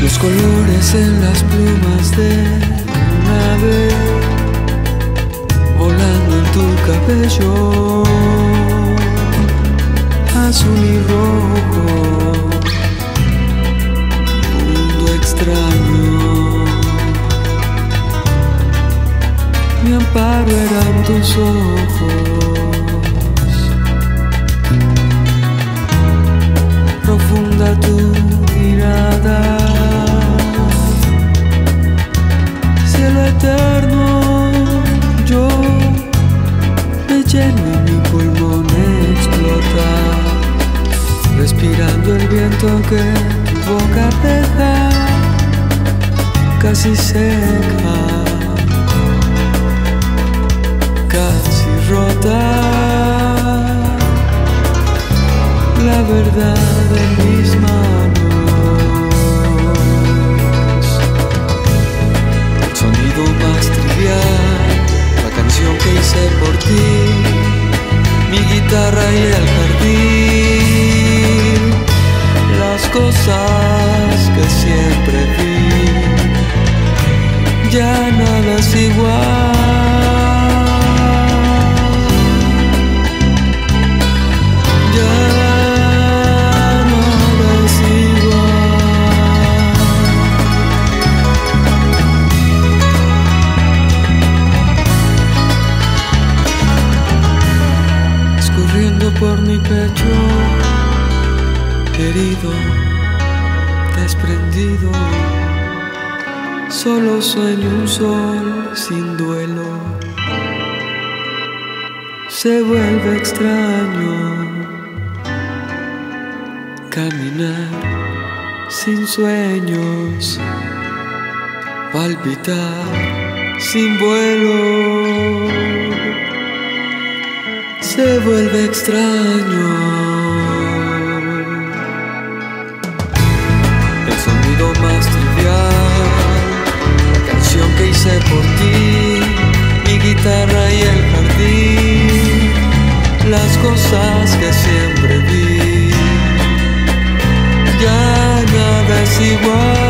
Los colores en las plumas de un ave volando en tu cabello, azul y rojo, un mundo extraño. Mi amparo eran tus ojos, profunda tu mirada, cielo eterno. Yo me lleno y mi pulmón explota, respirando el viento que tu boca deja casi seca, casi rota. La verdad en mis manos, el sonido más trivial, la canción que hice por ti, mi guitarra y el jardín, las cosas que siempre vi, ya nada es igual. Por mi pecho, herido, desprendido, solo sueño un sol sin duelo. Se vuelve extraño caminar sin sueños, palpitar sin vuelo. Se vuelve extraño el sonido más trivial, la canción que hice por ti, mi guitarra y el jardín, las cosas que siempre vi, ya nada es igual.